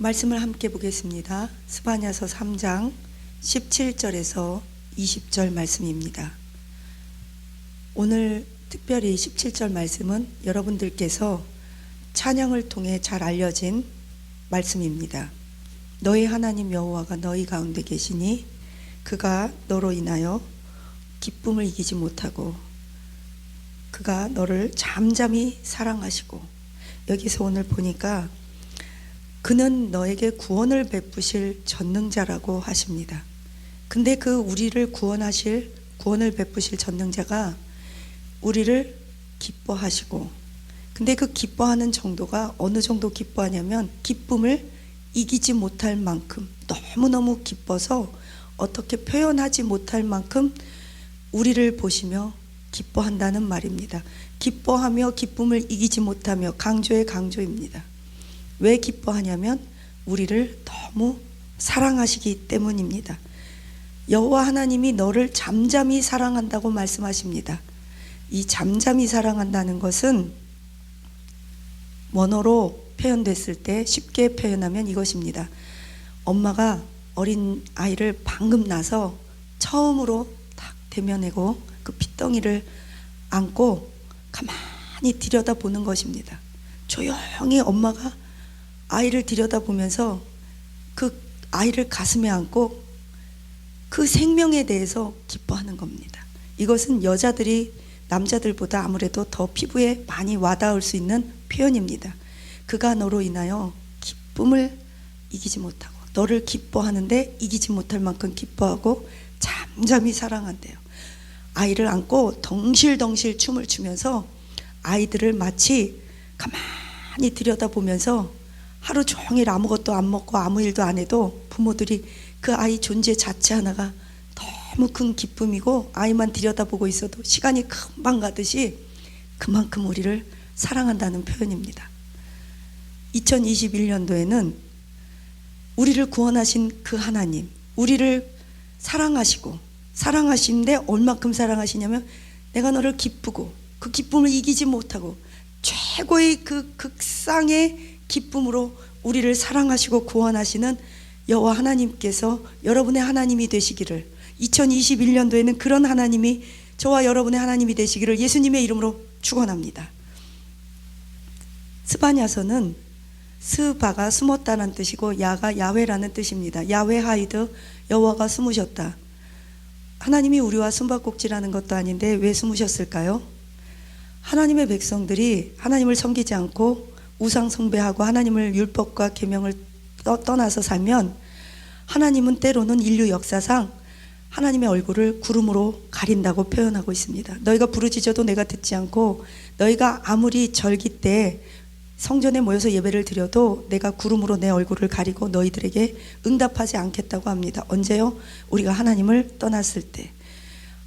말씀을 함께 보겠습니다. 스바냐서 3장 17절에서 20절 말씀입니다. 오늘 특별히 17절 말씀은 여러분들께서 찬양을 통해 잘 알려진 말씀입니다. 너희 하나님 여호와가 너희 가운데 계시니 그가 너로 인하여 기쁨을 이기지 못하고 그가 너를 잠잠히 사랑하시고, 여기서 오늘 보니까 그는 너에게 구원을 베푸실 전능자라고 하십니다. 근데 그 우리를 구원을 베푸실 전능자가 우리를 기뻐하시고, 근데 그 기뻐하는 정도가 어느 정도 기뻐하냐면 기쁨을 이기지 못할 만큼 너무너무 기뻐서 어떻게 표현하지 못할 만큼 우리를 보시며 기뻐한다는 말입니다. 기뻐하며 기쁨을 이기지 못하며, 강조의 강조입니다. 왜 기뻐하냐면 우리를 너무 사랑하시기 때문입니다. 여호와 하나님이 너를 잠잠히 사랑한다고 말씀하십니다. 이 잠잠히 사랑한다는 것은 원어로 표현됐을 때 쉽게 표현하면 이것입니다. 엄마가 어린 아이를 방금 낳아서 처음으로 딱 대면하고 그 핏덩이를 안고 가만히 들여다보는 것입니다. 조용히 엄마가 아이를 들여다보면서 그 아이를 가슴에 안고 그 생명에 대해서 기뻐하는 겁니다. 이것은 여자들이 남자들보다 아무래도 더 피부에 많이 와닿을 수 있는 표현입니다. 그가 너로 인하여 기쁨을 이기지 못하고, 너를 기뻐하는데 이기지 못할 만큼 기뻐하고 잠잠히 사랑한대요. 아이를 안고 덩실덩실 춤을 추면서 아이들을 마치 가만히 들여다보면서 하루 종일 아무것도 안 먹고 아무 일도 안 해도 부모들이 그 아이 존재 자체 하나가 너무 큰 기쁨이고, 아이만 들여다보고 있어도 시간이 금방 가듯이 그만큼 우리를 사랑한다는 표현입니다. 2021년도에는 우리를 구원하신 그 하나님, 우리를 사랑하시는데 얼마큼 사랑하시냐면 내가 너를 기쁘고 그 기쁨을 이기지 못하고 최고의 그 극상의 기쁨으로 우리를 사랑하시고 구원하시는 여호와 하나님께서 여러분의 하나님이 되시기를, 2021년도에는 그런 하나님이 저와 여러분의 하나님이 되시기를 예수님의 이름으로 축원합니다. 스바냐서는 스바가 숨었다는 뜻이고 야가 야훼라는 뜻입니다. 야훼 하이드, 여호와가 숨으셨다. 하나님이 우리와 숨바꼭질하는 것도 아닌데 왜 숨으셨을까요? 하나님의 백성들이 하나님을 섬기지 않고 우상 숭배하고 하나님을 율법과 계명을 떠나서 살면 하나님은 때로는 인류 역사상 하나님의 얼굴을 구름으로 가린다고 표현하고 있습니다. 너희가 부르짖어도 내가 듣지 않고, 너희가 아무리 절기 때 성전에 모여서 예배를 드려도 내가 구름으로 내 얼굴을 가리고 너희들에게 응답하지 않겠다고 합니다. 언제요? 우리가 하나님을 떠났을 때.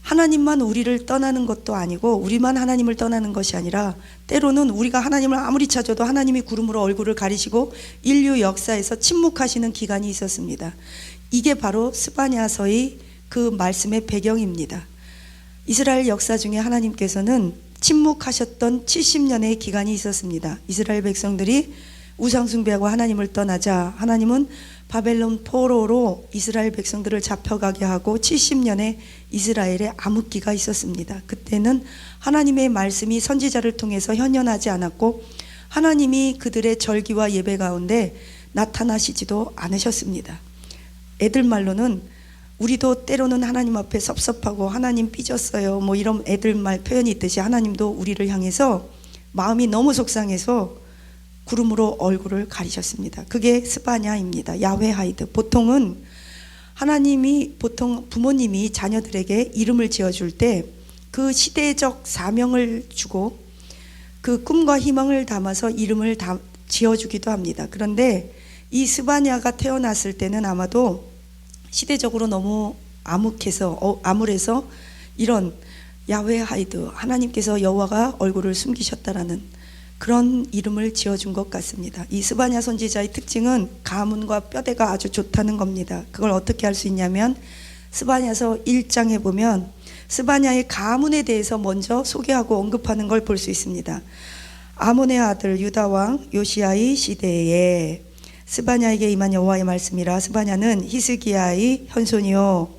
하나님만 우리를 떠나는 것도 아니고 우리만 하나님을 떠나는 것이 아니라 때로는 우리가 하나님을 아무리 찾아도 하나님이 구름으로 얼굴을 가리시고 인류 역사에서 침묵하시는 기간이 있었습니다. 이게 바로 스바냐서의 그 말씀의 배경입니다. 이스라엘 역사 중에 하나님께서는 침묵하셨던 70년의 기간이 있었습니다. 이스라엘 백성들이 우상 숭배하고 하나님을 떠나자 하나님은 바벨론 포로로 이스라엘 백성들을 잡혀가게 하고 70년의 이스라엘의 암흑기가 있었습니다. 그때는 하나님의 말씀이 선지자를 통해서 현현하지 않았고 하나님이 그들의 절기와 예배 가운데 나타나시지도 않으셨습니다. 애들 말로는 우리도 때로는 하나님 앞에 섭섭하고 하나님 삐졌어요 뭐 이런 애들 말 표현이 있듯이 하나님도 우리를 향해서 마음이 너무 속상해서 구름으로 얼굴을 가리셨습니다. 그게 스바냐입니다. 야훼 하이드. 보통 부모님이 자녀들에게 이름을 지어줄 때 그 시대적 사명을 주고 그 꿈과 희망을 담아서 이름을 지어주기도 합니다. 그런데 이 스바냐가 태어났을 때는 아마도 시대적으로 너무 암울해서 이런 야훼 하이드, 하나님께서 여호와가 얼굴을 숨기셨다라는 그런 이름을 지어준 것 같습니다. 이 스바냐 선지자의 특징은 가문과 뼈대가 아주 좋다는 겁니다. 그걸 어떻게 알 수 있냐면 스바냐서 1장에 보면 스바냐의 가문에 대해서 먼저 소개하고 언급하는 걸 볼 수 있습니다. 아몬의 아들 유다 왕 요시야의 시대에 스바냐에게 임한 여호와의 말씀이라. 스바냐는 히스기야의 현손이요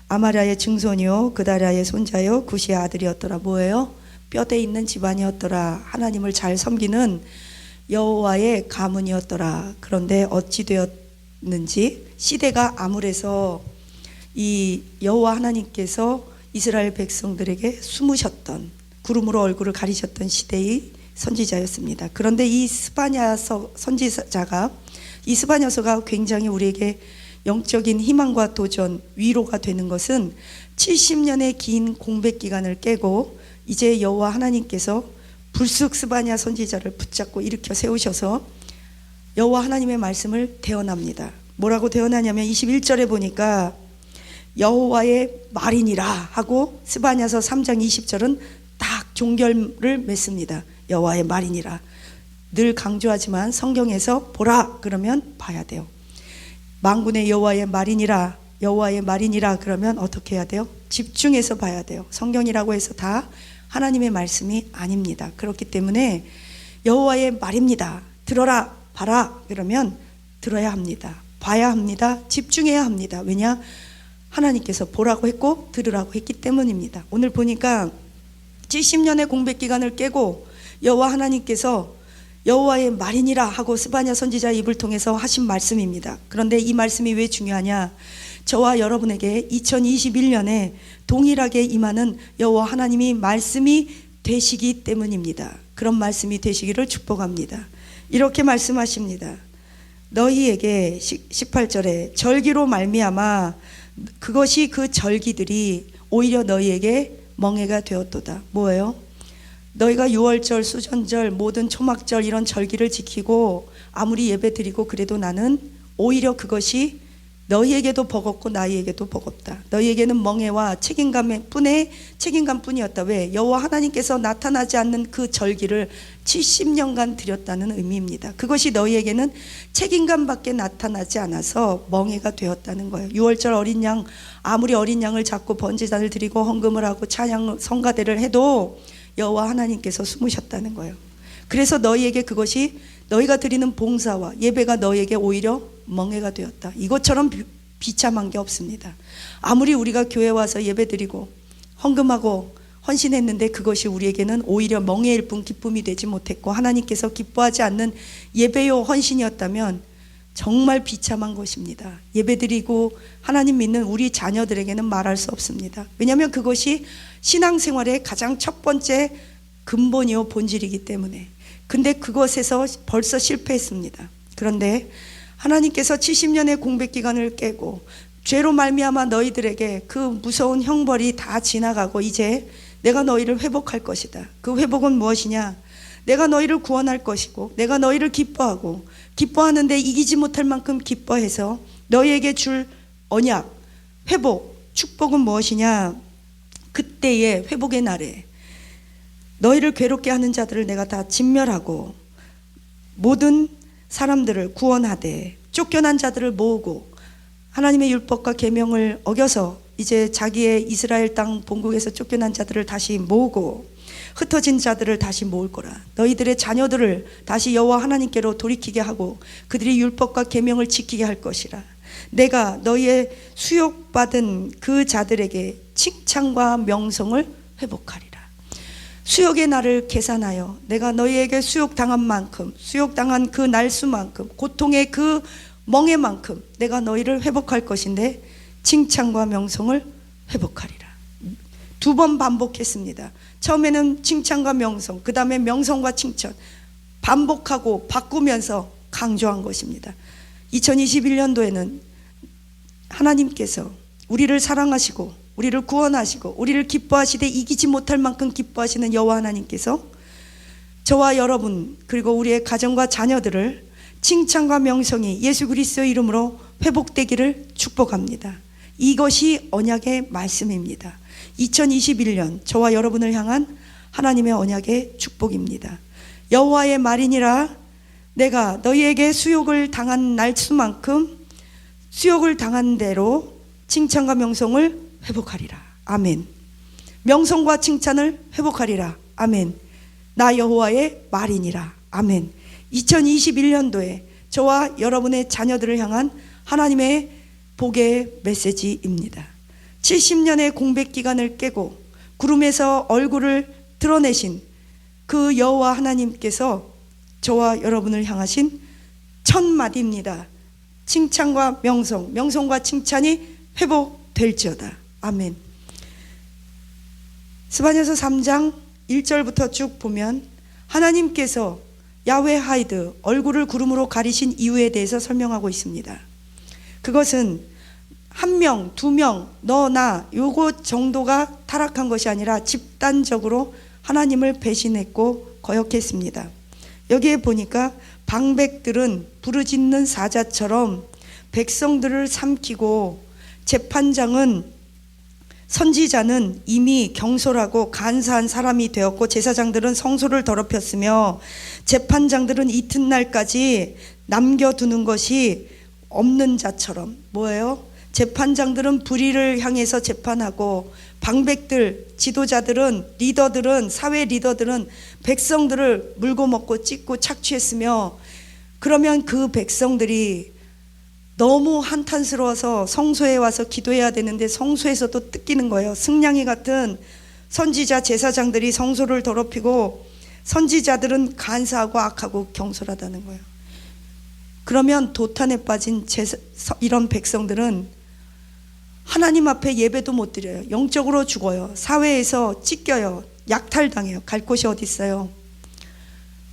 아마랴의 증손이요 그다랴의 손자요 구시의 아들이었더라. 뭐예요? 뼈대 있는 집안이었더라. 하나님을 잘 섬기는 여호와의 가문이었더라. 그런데 어찌 되었는지 시대가 암울해서 이 여호와 하나님께서 이스라엘 백성들에게 숨으셨던, 구름으로 얼굴을 가리셨던 시대의 선지자였습니다. 그런데 이 스바냐 선지자가, 이 스바냐서가 굉장히 우리에게 영적인 희망과 도전, 위로가 되는 것은 70년의 긴 공백 기간을 깨고 이제 여호와 하나님께서 불쑥 스바냐 선지자를 붙잡고 일으켜 세우셔서 여호와 하나님의 말씀을 대언합니다. 뭐라고 대언하냐면 21절에 보니까 여호와의 말이니라 하고 스바냐서 3장 20절은 딱 종결을 맺습니다. 여호와의 말이니라. 늘 강조하지만 성경에서 보라 그러면 봐야 돼요. 만군의 여호와의 말이니라, 여호와의 말이니라 그러면 어떻게 해야 돼요? 집중해서 봐야 돼요. 성경이라고 해서 다 하나님의 말씀이 아닙니다. 그렇기 때문에 여호와의 말입니다. 들어라, 봐라 그러면 들어야 합니다. 봐야 합니다. 집중해야 합니다. 왜냐? 하나님께서 보라고 했고 들으라고 했기 때문입니다. 오늘 보니까 70년의 공백 기간을 깨고 여호와 하나님께서 여호와의 말이니라 하고 스바냐 선지자의 입을 통해서 하신 말씀입니다. 그런데 이 말씀이 왜 중요하냐? 저와 여러분에게 2021년에 동일하게 임하는 여호와 하나님이 말씀이 되시기 때문입니다. 그런 말씀이 되시기를 축복합니다. 이렇게 말씀하십니다. 너희에게 18절에 절기로 말미암아 그것이 그 절기들이 오히려 너희에게 멍해가 되었도다. 뭐예요? 너희가 유월절, 수전절, 모든 초막절 이런 절기를 지키고 아무리 예배 드리고 그래도 나는 오히려 그것이 너희에게도 버겁고 나에게도 버겁다. 너희에게는 멍해와 책임감뿐이었다. 왜? 여호와 하나님께서 나타나지 않는 그 절기를 70년간 드렸다는 의미입니다. 그것이 너희에게는 책임감밖에 나타나지 않아서 멍해가 되었다는 거예요. 유월절 어린 양, 아무리 어린 양을 잡고 번제단을 드리고 헌금을 하고 찬양 성가대를 해도 여호와 하나님께서 숨으셨다는 거예요. 그래서 너희에게 그것이 너희가 드리는 봉사와 예배가 너희에게 오히려 멍해가 되었다. 이것처럼 비참한 게 없습니다. 아무리 우리가 교회 와서 예배 드리고 헌금하고 헌신했는데 그것이 우리에게는 오히려 멍해일 뿐 기쁨이 되지 못했고 하나님께서 기뻐하지 않는 예배요 헌신이었다면 정말 비참한 것입니다. 예배드리고 하나님 믿는 우리 자녀들에게는 말할 수 없습니다. 왜냐하면 그것이 신앙생활의 가장 첫 번째 근본이요 본질이기 때문에. 근데 그것에서 벌써 실패했습니다. 그런데 하나님께서 70년의 공백기간을 깨고 죄로 말미암아 너희들에게 그 무서운 형벌이 다 지나가고 이제 내가 너희를 회복할 것이다. 그 회복은 무엇이냐? 내가 너희를 구원할 것이고 내가 너희를 기뻐하고 기뻐하는데 이기지 못할 만큼 기뻐해서 너희에게 줄 언약, 회복, 축복은 무엇이냐? 그때의 회복의 날에 너희를 괴롭게 하는 자들을 내가 다 진멸하고 모든 사람들을 구원하되 쫓겨난 자들을 모으고 하나님의 율법과 계명을 어겨서 이제 자기의 이스라엘 땅 본국에서 쫓겨난 자들을 다시 모으고 흩어진 자들을 다시 모을 거라. 너희들의 자녀들을 다시 여호와 하나님께로 돌이키게 하고 그들이 율법과 계명을 지키게 할 것이라. 내가 너희의 수욕받은 그 자들에게 칭찬과 명성을 회복하리라. 수욕의 날을 계산하여 내가 너희에게 수욕당한 만큼, 수욕당한 그 날수만큼, 고통의 그 멍에만큼 내가 너희를 회복할 것인데 칭찬과 명성을 회복하리라. 2번 반복했습니다. 처음에는 칭찬과 명성, 그 다음에 명성과 칭찬 반복하고 바꾸면서 강조한 것입니다. 2021년도에는 하나님께서 우리를 사랑하시고 우리를 구원하시고 우리를 기뻐하시되 이기지 못할 만큼 기뻐하시는 여호와 하나님께서 저와 여러분 그리고 우리의 가정과 자녀들을 칭찬과 명성이 예수 그리스도의 이름으로 회복되기를 축복합니다. 이것이 언약의 말씀입니다. 2021년 저와 여러분을 향한 하나님의 언약의 축복입니다. 여호와의 말이니라. 내가 너희에게 수욕을 당한 날수만큼 수욕을 당한 대로 칭찬과 명성을 회복하리라. 아멘. 명성과 칭찬을 회복하리라. 아멘. 나 여호와의 말이니라. 아멘. 2021년도에 저와 여러분의 자녀들을 향한 하나님의 복의 메시지입니다. 70년의 공백 기간을 깨고 구름에서 얼굴을 드러내신 그 여호와 하나님께서 저와 여러분을 향하신 첫 마디입니다. 칭찬과 명성, 명성과 칭찬이 회복될지어다. 아멘. 스바냐서 3장 1절부터 쭉 보면 하나님께서 야훼 하이드, 얼굴을 구름으로 가리신 이유에 대해서 설명하고 있습니다. 그것은 한 명, 두 명, 너, 나 요거 정도가 타락한 것이 아니라 집단적으로 하나님을 배신했고 거역했습니다. 여기에 보니까 방백들은 부르짖는 사자처럼 백성들을 삼키고 재판장은 선지자는 이미 경솔하고 간사한 사람이 되었고 제사장들은 성소를 더럽혔으며 재판장들은 이튿날까지 남겨두는 것이 없는 자처럼 뭐예요? 재판장들은 불의를 향해서 재판하고 방백들, 지도자들은 리더들은 사회 리더들은 백성들을 물고 먹고 찢고 착취했으며 그러면 그 백성들이 너무 한탄스러워서 성소에 와서 기도해야 되는데 성소에서도 뜯기는 거예요. 승냥이 같은 선지자 제사장들이 성소를 더럽히고 선지자들은 간사하고 악하고 경솔하다는 거예요. 그러면 도탄에 빠진 이런 백성들은 하나님 앞에 예배도 못 드려요. 영적으로 죽어요. 사회에서 찢겨요. 약탈당해요. 갈 곳이 어디 있어요?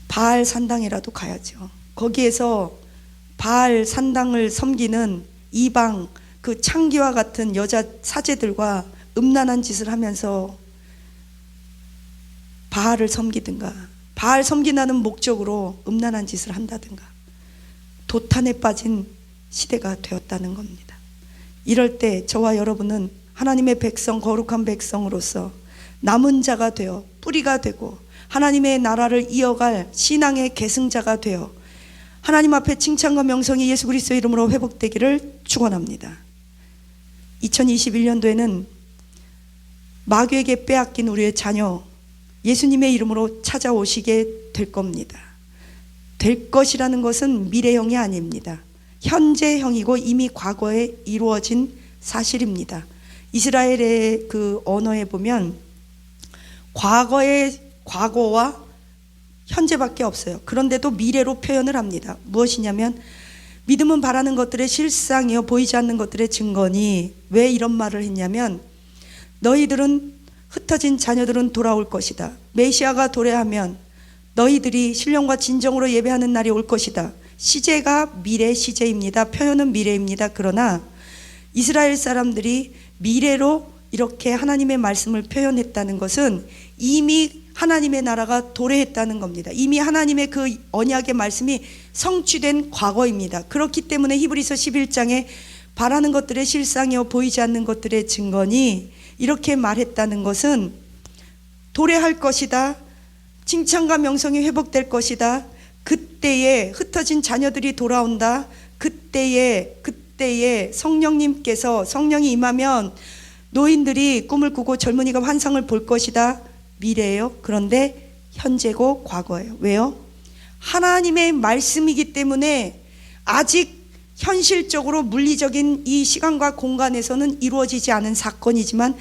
바알 산당이라도 가야죠. 거기에서 바알 산당을 섬기는 이방 그 창기와 같은 여자 사제들과 음란한 짓을 하면서 바알을 섬기든가 바알 섬기라는 목적으로 음란한 짓을 한다든가 도탄에 빠진 시대가 되었다는 겁니다. 이럴 때 저와 여러분은 하나님의 백성, 거룩한 백성으로서 남은 자가 되어 뿌리가 되고 하나님의 나라를 이어갈 신앙의 계승자가 되어 하나님 앞에 칭찬과 명성이 예수 그리스도의 이름으로 회복되기를 축원합니다. 2021년도에는 마귀에게 빼앗긴 우리의 자녀 예수님의 이름으로 찾아오시게 될 겁니다. 될 것이라는 것은 미래형이 아닙니다. 현재형이고 이미 과거에 이루어진 사실입니다. 이스라엘의 그 언어에 보면 과거의 과거와 현재밖에 없어요. 그런데도 미래로 표현을 합니다. 무엇이냐면 믿음은 바라는 것들의 실상이요 보이지 않는 것들의 증거니. 왜 이런 말을 했냐면 너희들은 흩어진 자녀들은 돌아올 것이다. 메시아가 도래하면 너희들이 신령과 진정으로 예배하는 날이 올 것이다. 시제가 미래 시제입니다. 표현은 미래입니다. 그러나 이스라엘 사람들이 미래로 이렇게 하나님의 말씀을 표현했다는 것은 이미 하나님의 나라가 도래했다는 겁니다. 이미 하나님의 그 언약의 말씀이 성취된 과거입니다. 그렇기 때문에 히브리서 11장에 바라는 것들의 실상이요 보이지 않는 것들의 증거니 이렇게 말했다는 것은 도래할 것이다. 칭찬과 명성이 회복될 것이다. 그때에 흩어진 자녀들이 돌아온다. 그때에 성령님께서 성령이 임하면 노인들이 꿈을 꾸고 젊은이가 환상을 볼 것이다. 미래예요. 그런데 현재고 과거예요. 왜요? 하나님의 말씀이기 때문에 아직 현실적으로 물리적인 이 시간과 공간에서는 이루어지지 않은 사건이지만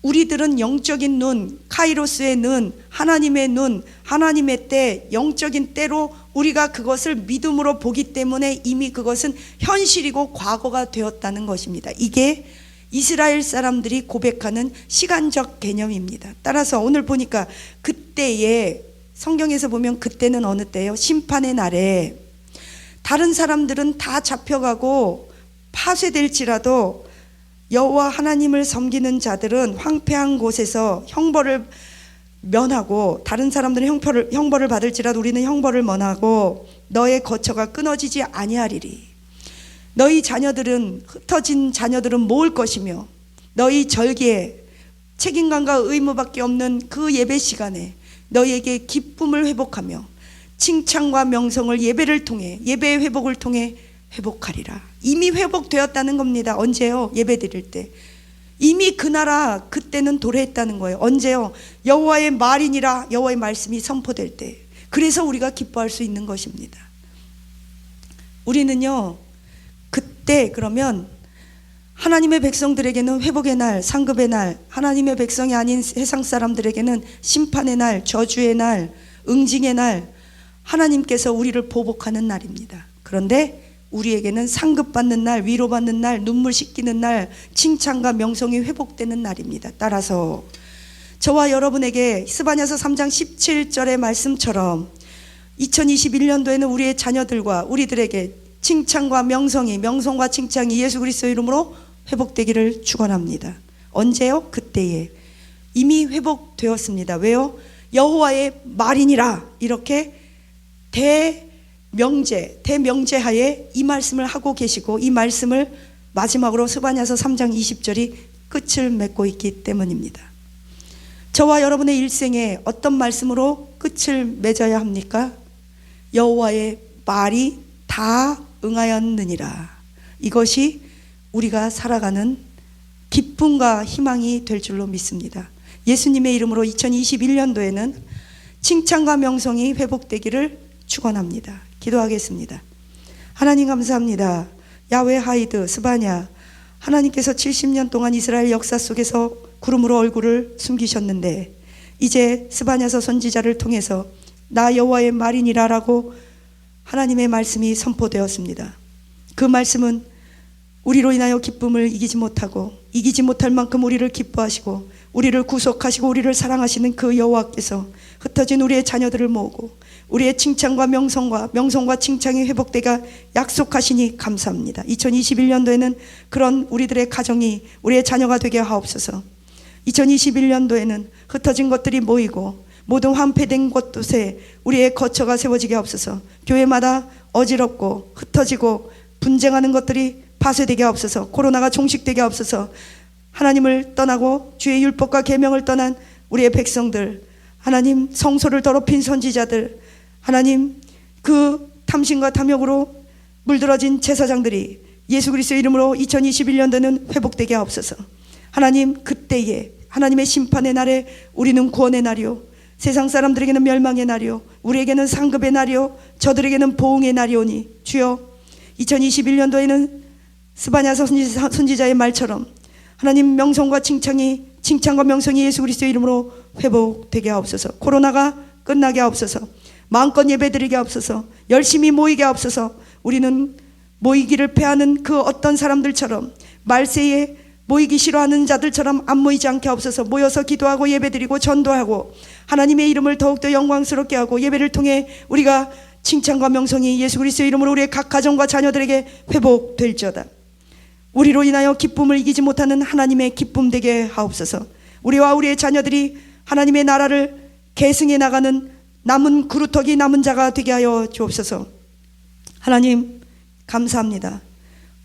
우리들은 영적인 눈, 카이로스의 눈, 하나님의 눈, 하나님의 때, 영적인 때로 우리가 그것을 믿음으로 보기 때문에 이미 그것은 현실이고 과거가 되었다는 것입니다. 이게 이스라엘 사람들이 고백하는 시간적 개념입니다. 따라서 오늘 보니까 그때에 성경에서 보면 그때는 어느 때예요? 심판의 날에 다른 사람들은 다 잡혀가고 파쇄될지라도 여호와 하나님을 섬기는 자들은 황폐한 곳에서 형벌을 면하고 다른 사람들은 형벌을 받을지라도 우리는 형벌을 면하고 너의 거처가 끊어지지 아니하리리. 너희 자녀들은 흩어진 자녀들은 모을 것이며 너희 절기에 책임감과 의무밖에 없는 그 예배 시간에 너희에게 기쁨을 회복하며 칭찬과 명성을 예배를 통해 예배의 회복을 통해 회복하리라. 이미 회복되었다는 겁니다. 언제요? 예배 드릴 때 이미 그 나라 그때는 도래했다는 거예요. 언제요? 여호와의 말이니라 여호와의 말씀이 선포될 때. 그래서 우리가 기뻐할 수 있는 것입니다. 우리는요, 그때 그러면 하나님의 백성들에게는 회복의 날, 상급의 날, 하나님의 백성이 아닌 세상 사람들에게는 심판의 날, 저주의 날, 응징의 날, 하나님께서 우리를 보복하는 날입니다. 그런데 우리에게는 상급받는 날, 위로받는 날, 눈물 씻기는 날, 칭찬과 명성이 회복되는 날입니다. 따라서 저와 여러분에게 스바냐서 3장 17절의 말씀처럼 2021년도에는 우리의 자녀들과 우리들에게 칭찬과 명성이, 명성과 칭찬이 예수 그리스도의 이름으로 회복되기를 축원합니다. 언제요? 그때에 이미 회복되었습니다. 왜요? 여호와의 말이니라, 이렇게 대명제하에 이 말씀을 하고 계시고, 이 말씀을 마지막으로 스바냐서 3장 20절이 끝을 맺고 있기 때문입니다. 저와 여러분의 일생에 어떤 말씀으로 끝을 맺어야 합니까? 여호와의 말이 다 응하였느니라. 이것이 우리가 살아가는 기쁨과 희망이 될 줄로 믿습니다. 예수님의 이름으로 2021년도에는 칭찬과 명성이 회복되기를 축원합니다. 기도하겠습니다. 하나님 감사합니다. 야훼 하이드 스바냐, 하나님께서 70년 동안 이스라엘 역사 속에서 구름으로 얼굴을 숨기셨는데 이제 스바냐서 선지자를 통해서 나 여호와의 말이니라라고 하나님의 말씀이 선포되었습니다. 그 말씀은 우리로 인하여 기쁨을 이기지 못하고 이기지 못할 만큼 우리를 기뻐하시고 우리를 구속하시고 우리를 사랑하시는 그 여호와께서 흩어진 우리의 자녀들을 모으고 우리의 칭찬과 명성과 칭찬이 회복되가 약속하시니 감사합니다. 2021년도에는 그런 우리들의 가정이 우리의 자녀가 되게 하옵소서. 2021년도에는 흩어진 것들이 모이고 모든 황폐된 곳에 우리의 거처가 세워지게 하옵소서. 교회마다 어지럽고 흩어지고 분쟁하는 것들이 파쇄되게 하옵소서. 코로나가 종식되게 하옵소서. 하나님을 떠나고 주의 율법과 계명을 떠난 우리의 백성들, 하나님 성소를 더럽힌 선지자들, 하나님 그 탐심과 탐욕으로 물들어진 제사장들이 예수 그리스도의 이름으로 2021년도는 회복되게 하옵소서. 하나님 그때에 하나님의 심판의 날에 우리는 구원의 날이요, 세상 사람들에게는 멸망의 날이요, 우리에게는 상급의 날이요, 저들에게는 보응의 날이오니 주여 2021년도에는 스바냐 선지자의 말처럼 하나님 명성과 칭찬과 명성이 예수 그리스도의 이름으로 회복되게 하옵소서. 코로나가 끝나게 하옵소서. 마음껏 예배드리게 하옵소서. 열심히 모이게 하옵소서. 우리는 모이기를 패하는 그 어떤 사람들처럼, 말세에 모이기 싫어하는 자들처럼 안 모이지 않게 하옵소서. 모여서 기도하고 예배드리고 전도하고 하나님의 이름을 더욱더 영광스럽게 하고 예배를 통해 우리가 칭찬과 명성이 예수 그리스도의 이름으로 우리의 각 가정과 자녀들에게 회복될지어다. 우리로 인하여 기쁨을 이기지 못하는 하나님의 기쁨 되게 하옵소서. 우리와 우리의 자녀들이 하나님의 나라를 계승해 나가는 남은 그루터기 남은 자가 되게 하여 주옵소서. 하나님 감사합니다.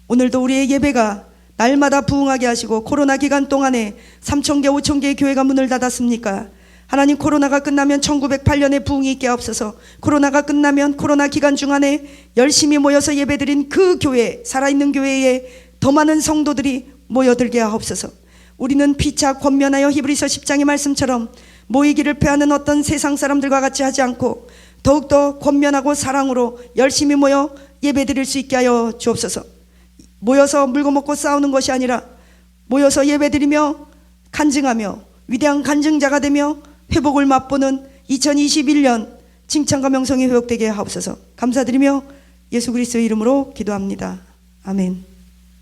오늘도 우리의 예배가 날마다 부흥하게 하시고, 코로나 기간 동안에 3,000개 5,000개의 교회가 문을 닫았습니까? 하나님 코로나가 끝나면 1908년에 부흥이 있게 하옵소서. 코로나가 끝나면 코로나 기간 중간에 열심히 모여서 예배드린 그 교회, 살아있는 교회에 더 많은 성도들이 모여들게 하옵소서. 우리는 피차 권면하여 히브리서 10장의 말씀처럼 모이기를 패하는 어떤 세상 사람들과 같이 하지 않고 더욱더 권면하고 사랑으로 열심히 모여 예배드릴 수 있게 하여 주옵소서. 모여서 물고 먹고 싸우는 것이 아니라 모여서 예배드리며 간증하며 위대한 간증자가 되며 회복을 맛보는 2021년 칭찬과 명성이 회복되게 하옵소서. 감사드리며 예수 그리스도의 이름으로 기도합니다. 아멘.